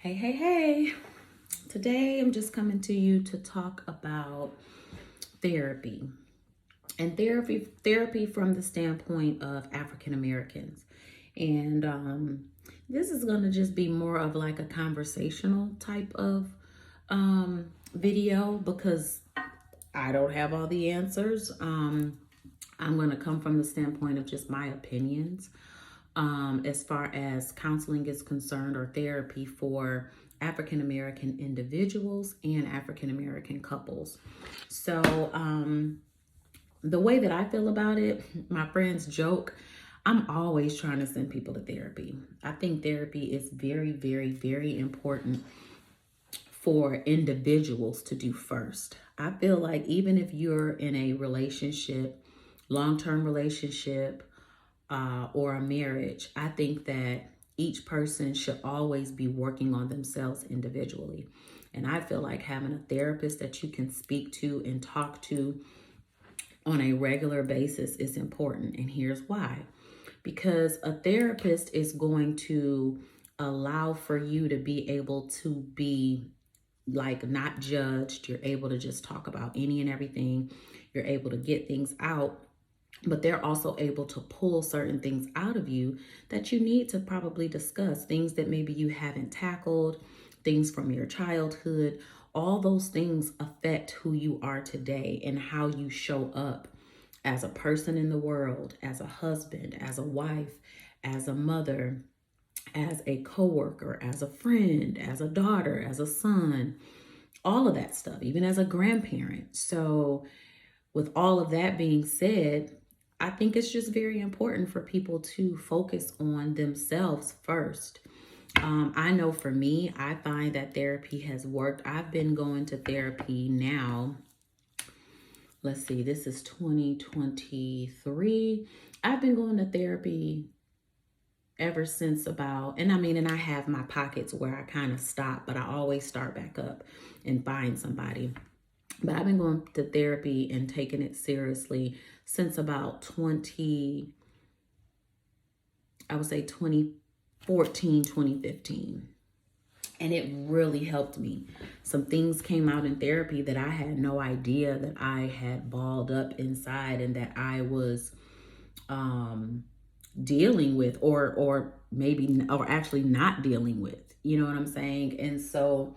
Hey, hey, hey. Today I'm just coming to you to talk about therapy and therapy from the standpoint of African Americans. And this is going to just be more of like a conversational type of video because I don't have all the answers. I'm going to come from the standpoint of just my opinions as far as counseling is concerned or therapy for African American individuals and African American couples. So, the way that I feel about it, my friends joke, I'm always trying to send people to therapy. I think therapy is very, very, very important for individuals to do first. I feel like even if you're in a relationship, long term relationship, or a marriage, I think that each person should always be working on themselves individually. And I feel like having a therapist that you can speak to and talk to on a regular basis is important. And here's why. Because a therapist is going to allow for you to be able to be like not judged. You're able to just talk about any and everything. You're able to get things out, but they're also able to pull certain things out of you that you need to probably discuss, things that maybe you haven't tackled, things from your childhood. All those things affect who you are today and how you show up as a person in the world, as a husband, as a wife, as a mother, as a coworker, as a friend, as a daughter, as a son, all of that stuff, even as a grandparent. So, with all of that being said, I think it's just very important for people to focus on themselves first. I know for me, I find that therapy has worked. I've been going to therapy now. Let's see, this is 2023. I've been going to therapy ever since about, and I have my pockets where I kind of stop, but I always start back up and find somebody. But I've been going to therapy and taking it seriously since about I would say 2014, 2015. And it really helped me. Some things came out in therapy that I had no idea that I had balled up inside and that I was dealing with or actually not dealing with. You know what I'm saying? And so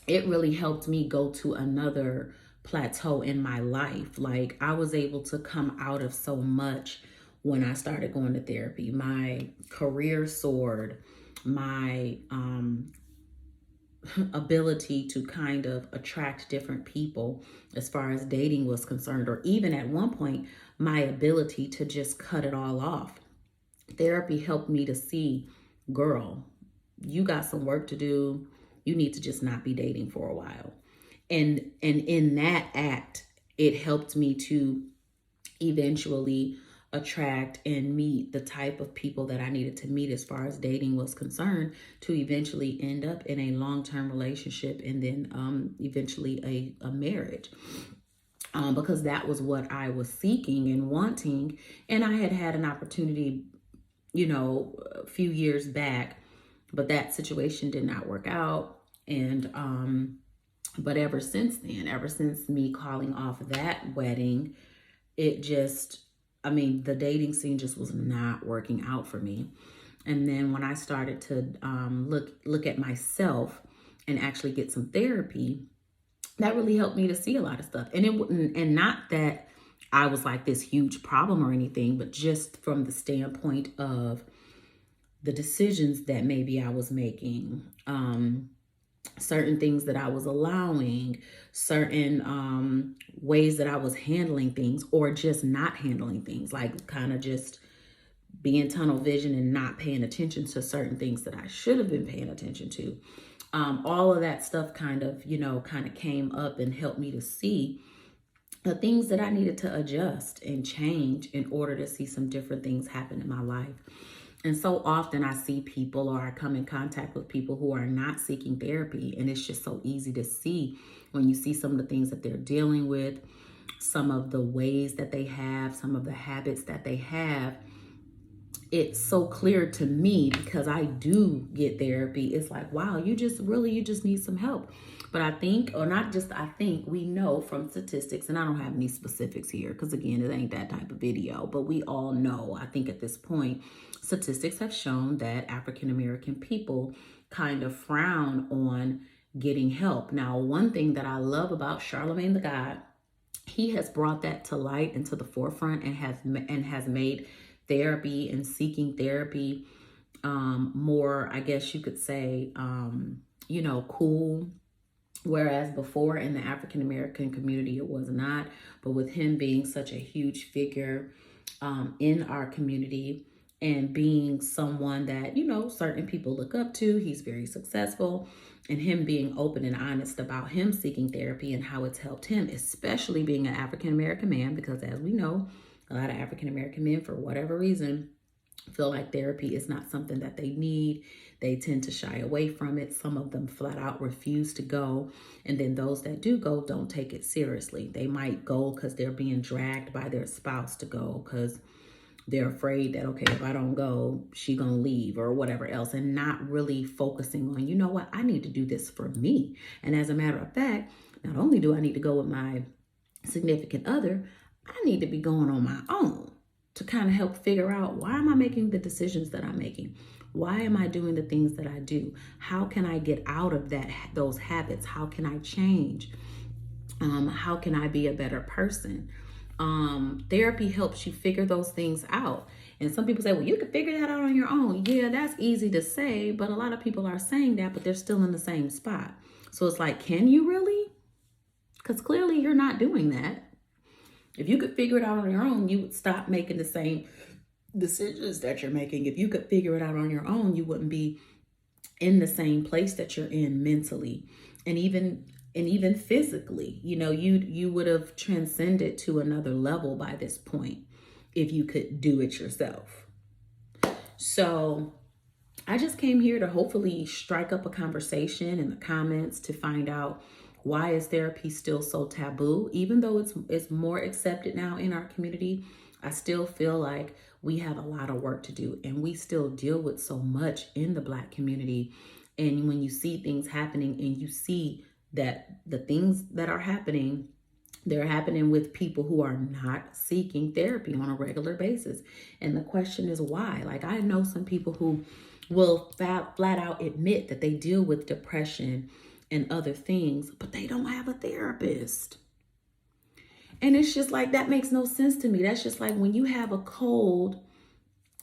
it really helped me go to another plateau in my life. Like I was able to come out of so much when I started going to therapy. My career soared, my ability to kind of attract different people as far as dating was concerned, or even at one point, my ability to just cut it all off. Therapy helped me to see, girl, you got some work to do. You need to just not be dating for a while. And in that act, it helped me to eventually attract and meet the type of people that I needed to meet as far as dating was concerned to eventually end up in a long-term relationship and then eventually a marriage. Because that was what I was seeking and wanting. And I had an opportunity, a few years back, but that situation did not work out. And but ever since then, ever since me calling off that wedding, it just, the dating scene just was not working out for me. And then when I started to look at myself and actually get some therapy, that really helped me to see a lot of stuff. And it wouldn't, and not that I was like this huge problem or anything, but just from the standpoint of the decisions that maybe I was making, certain things that I was allowing, certain ways that I was handling things or just not handling things, like kind of just being tunnel vision and not paying attention to certain things that I should have been paying attention to. All of that stuff kind of came up and helped me to see the things that I needed to adjust and change in order to see some different things happen in my life. And so often I see people or I come in contact with people who are not seeking therapy. And it's just so easy to see when you see some of the things that they're dealing with, some of the ways that they have, some of the habits that they have. it's so clear to me because I do get therapy. It's like, wow, you just need some help. But I think, or not just I think, we know from statistics, and I don't have any specifics here because again, it ain't that type of video, but we all know, I think at this point, statistics have shown that African American people kind of frown on getting help. Now, one thing that I love about Charlemagne the God, he has brought that to light and to the forefront and has made therapy and seeking therapy more, I guess you could say, cool. Whereas before in the African American community, it was not. But with him being such a huge figure in our community and being someone that, certain people look up to, he's very successful. And him being open and honest about him seeking therapy and how it's helped him, especially being an African American man, because as we know, a lot of African American men, for whatever reason, feel like therapy is not something that they need. They tend to shy away from it. Some of them flat out refuse to go. And then those that do go don't take it seriously. They might go because they're being dragged by their spouse to go because they're afraid that, okay, if I don't go, she gonna leave or whatever else, and not really focusing on, you know what, I need to do this for me. And as a matter of fact, not only do I need to go with my significant other, I need to be going on my own to kind of help figure out, why am I making the decisions that I'm making? Why am I doing the things that I do? How can I get out of those habits? How can I change? How can I be a better person? Therapy helps you figure those things out. And some people say, well, you can figure that out on your own. Yeah, that's easy to say, but a lot of people are saying that, but they're still in the same spot. So it's like, can you really? Because clearly you're not doing that. If you could figure it out on your own, you would stop making the same decisions that you're making. If you could figure it out on your own, you wouldn't be in the same place that you're in mentally and even physically. You would have transcended to another level by this point if you could do it yourself. So I just came here to hopefully strike up a conversation in the comments to find out, why is therapy still so taboo? Even though it's more accepted now in our community, I still feel like we have a lot of work to do, and we still deal with so much in the Black community. And when you see things happening and you see that the things that are happening, they're happening with people who are not seeking therapy on a regular basis. And the question is why? Like, I know some people who will flat out admit that they deal with depression and other things, but they don't have a therapist. And it's just like, that makes no sense to me. That's just like, when you have a cold,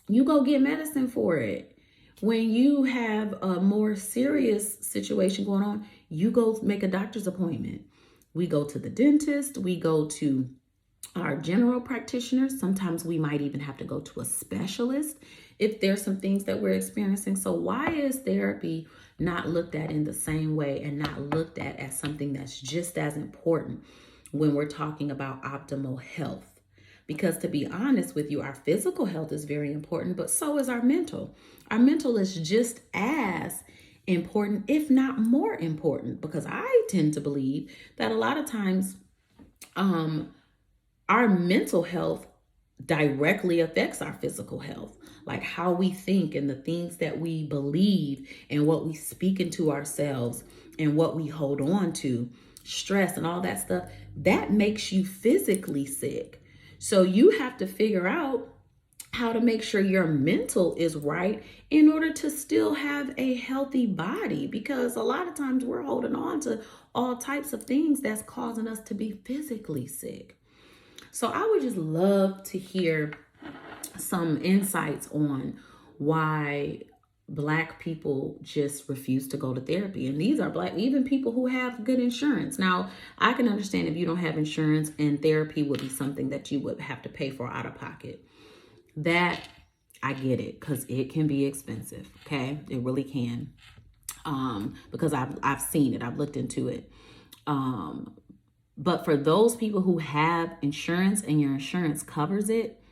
you go get medicine for it. When you have a more serious situation going on, you go make a doctor's appointment. We go to the dentist, we go to our general practitioners. Sometimes we might even have to go to a specialist if there's some things that we're experiencing. So why is therapy not looked at in the same way and not looked at as something that's just as important when we're talking about optimal health? Because to be honest with you, our physical health is very important, but so is our mental. Our mental is just as important, if not more important, because I tend to believe that a lot of times our mental health directly affects our physical health, like how we think and the things that we believe and what we speak into ourselves and what we hold on to, stress and all that stuff, that makes you physically sick. So you have to figure out how to make sure your mental is right in order to still have a healthy body, because a lot of times we're holding on to all types of things that's causing us to be physically sick. So I would just love to hear some insights on why Black people just refuse to go to therapy. And these are Black, even people who have good insurance. Now, I can understand if you don't have insurance and therapy would be something that you would have to pay for out of pocket. That, I get it, because it can be expensive, okay? It really can. Because I've seen it, I've looked into it. But for those people who have insurance and your insurance covers it,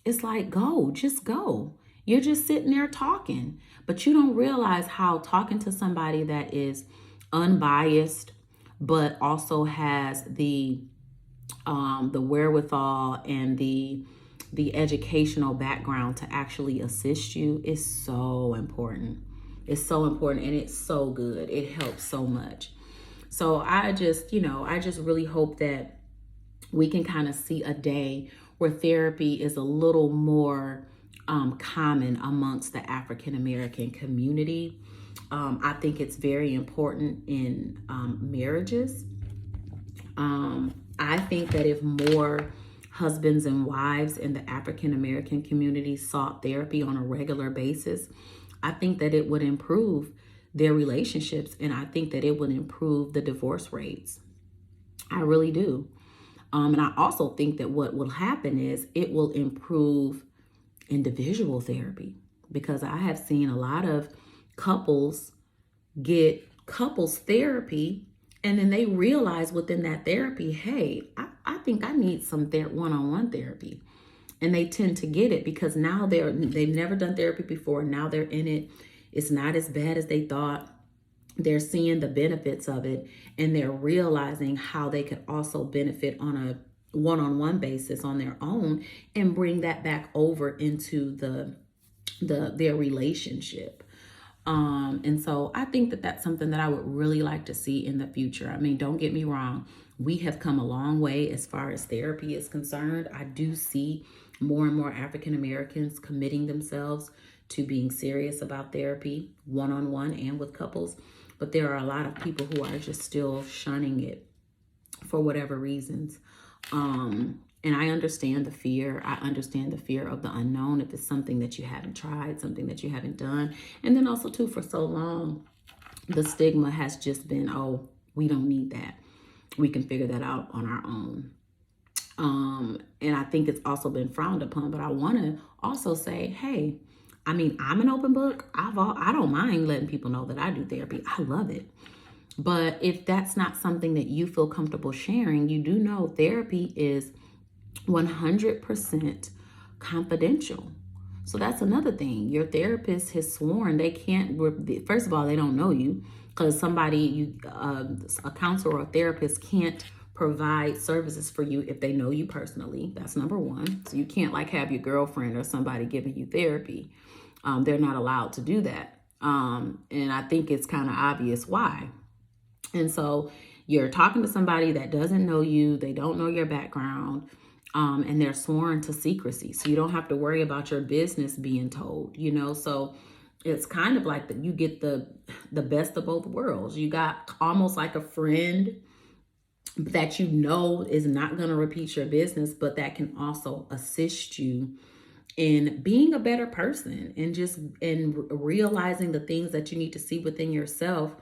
it's like, just go. You're just sitting there talking, but you don't realize how talking to somebody that is unbiased, but also has the wherewithal and the the educational background to actually assist you is so important. It's so important, and it's so good. It helps so much. So I just, I just really hope that we can kind of see a day where therapy is a little more common amongst the African American community. I think it's very important in marriages. I think that if more husbands and wives in the African American community sought therapy on a regular basis, I think that it would improve their relationships, and I think that it would improve the divorce rates. I really do. And I also think that what will happen is it will improve individual therapy, because I have seen a lot of couples get couples therapy, and then they realize within that therapy, hey, I think I need some one-on-one therapy. And they tend to get it because now they've never done therapy before. Now they're in it. It's not as bad as they thought. They're seeing the benefits of it, and they're realizing how they could also benefit on a one-on-one basis on their own and bring that back over into their relationship. And so I think that that's something that I would really like to see in the future. I mean, don't get me wrong. We have come a long way as far as therapy is concerned. I do see more and more African Americans committing themselves to being serious about therapy, one-on-one and with couples. But there are a lot of people who are just still shunning it for whatever reasons. And I understand the fear. I understand the fear of the unknown if it's something that you haven't tried, something that you haven't done. And then also, too, for so long, the stigma has just been, oh, we don't need that. We can figure that out on our own. And I think it's also been frowned upon. But I want to also say, hey, I mean, I'm an open book. I don't mind letting people know that I do therapy. I love it. But if that's not something that you feel comfortable sharing, you do know therapy is 100% confidential. So that's another thing. Your therapist has sworn they can't, first of all, they don't know you, because a counselor or a therapist can't provide services for you if they know you personally. That's number one. So you can't have your girlfriend or somebody giving you therapy. They're not allowed to do that. And I think it's kind of obvious why. And so you're talking to somebody that doesn't know you, they don't know your background, and they're sworn to secrecy. So you don't have to worry about your business being told, So it's kind of like that you get the best of both worlds. You got almost like a friend that is not going to repeat your business, but that can also assist you in being a better person and just in realizing the things that you need to see within yourself.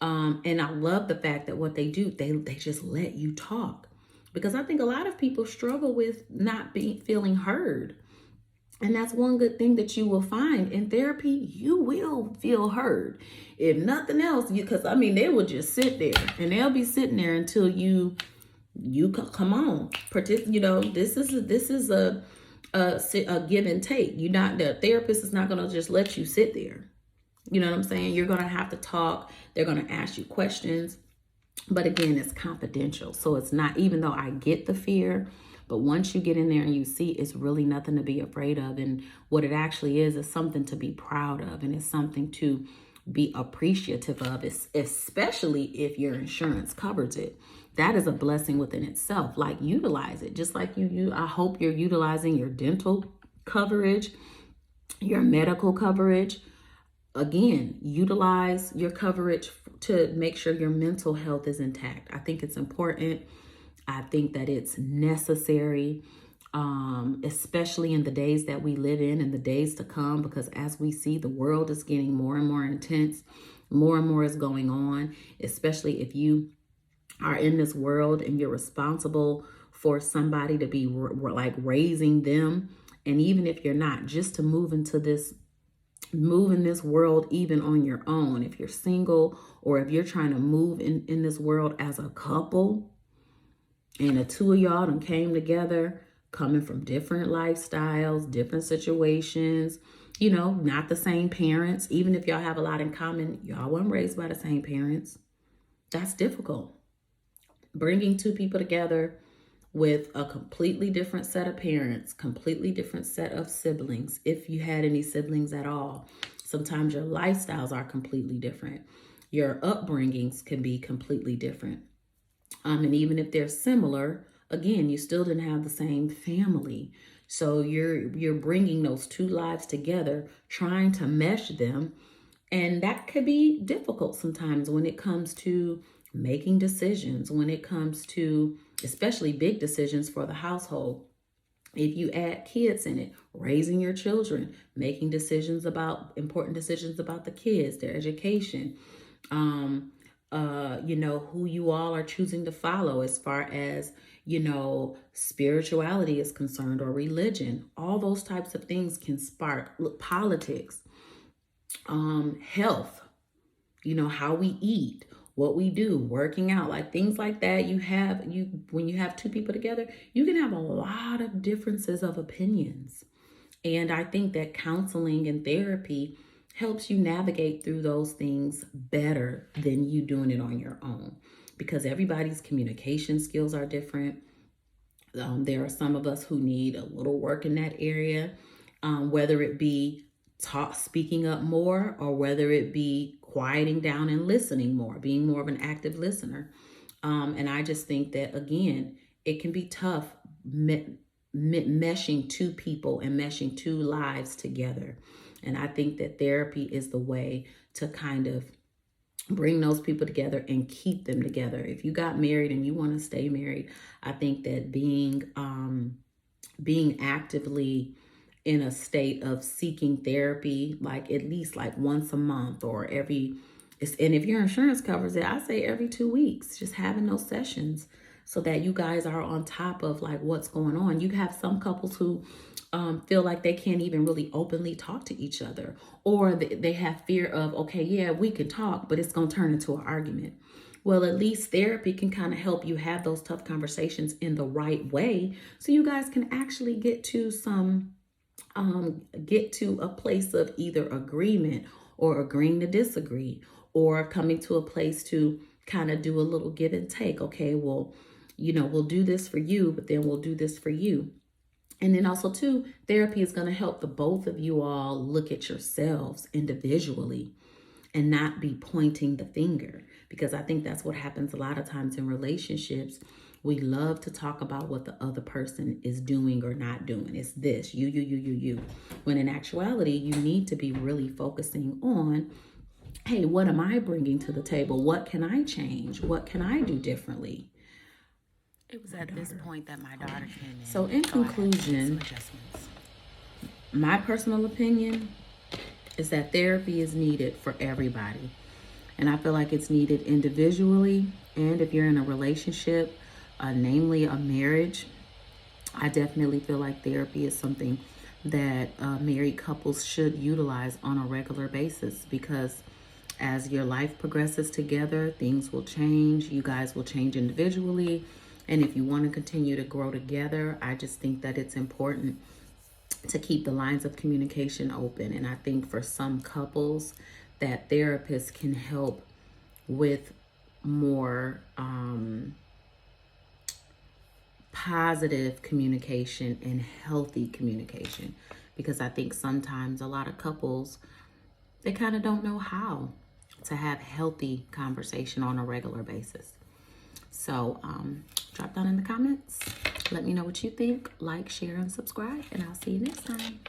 And I love the fact that what they do, they just let you talk, because I think a lot of people struggle with not feeling heard. And that's one good thing that you will find in therapy. You will feel heard. If nothing else, because they will just sit there and they'll be sitting there until you come on. This is a give and take. The therapist is not going to just let you sit there. You know what I'm saying? You're going to have to talk. They're going to ask you questions. But again, it's confidential. So it's not, even though I get the fear, but once you get in there and you see, it's really nothing to be afraid of. And what it actually is something to be proud of. And it's something to be appreciative of, especially if your insurance covers it. That is a blessing within itself. Utilize it. Just like I hope you're utilizing your dental coverage, your medical coverage. Again, utilize your coverage to make sure your mental health is intact. I think it's important. I think that it's necessary, especially in the days that we live in and the days to come, because as we see, the world is getting more and more intense. More and more is going on, especially if you are in this world and you're responsible for somebody to be raising them. And even if you're not, just to move in this world even on your own, if you're single or if you're trying to move in this world as a couple, and the two of y'all done came together, coming from different lifestyles, different situations, not the same parents. Even if y'all have a lot in common, y'all weren't raised by the same parents. That's difficult. Bringing two people together with a completely different set of parents, completely different set of siblings, if you had any siblings at all. Sometimes your lifestyles are completely different. Your upbringings can be completely different. And even if they're similar, again, you still didn't have the same family. So you're bringing those two lives together, trying to mesh them, and that could be difficult sometimes when it comes to making decisions, when it comes to especially big decisions for the household. If you add kids in it, raising your children, making decisions about important decisions about the kids, their education, who you all are choosing to follow as far as, spirituality is concerned or religion. All those types of things can spark politics, health, how we eat, what we do, working out, like things like that. When you have two people together, you can have a lot of differences of opinions. And I think that counseling and therapy helps you navigate through those things better than you doing it on your own, because everybody's communication skills are different. There are some of us who need a little work in that area, whether it be speaking up more, or whether it be quieting down and listening more, being more of an active listener. And I just think that, again, it can be tough meshing two people and meshing two lives together. And I think that therapy is the way to kind of bring those people together and keep them together. If you got married and you want to stay married, I think that being actively in a state of seeking therapy, like at least like once a month or and if your insurance covers it, I say every 2 weeks, just having those sessions so that you guys are on top of like what's going on. You have some couples who feel like they can't even really openly talk to each other, or they have fear of, okay, yeah, we can talk, but it's going to turn into an argument. Well, at least therapy can kind of help you have those tough conversations in the right way, so you guys can actually get to a place of either agreement or agreeing to disagree, or coming to a place to kind of do a little give and take. Okay, well, we'll do this for you, but then we'll do this for you. And then also too, therapy is going to help the both of you all look at yourselves individually and not be pointing the finger, because I think that's what happens a lot of times in relationships. We love to talk about what the other person is doing or not doing. It's this, you. When in actuality, you need to be really focusing on, hey, what am I bringing to the table? What can I change? What can I do differently? It was at this point that my daughter came in. So in conclusion, my personal opinion is that therapy is needed for everybody. And I feel like it's needed individually. And if you're in a relationship, namely a marriage, I definitely feel like therapy is something that married couples should utilize on a regular basis, because as your life progresses together, things will change. You guys will change individually. And if you want to continue to grow together, I just think that it's important to keep the lines of communication open. And I think for some couples, that therapists can help with more positive communication and healthy communication, because I think sometimes a lot of couples, they kind of don't know how to have healthy conversation on a regular basis. So drop down in the comments, let me know what you think, like, share, and subscribe, and I'll see you next time.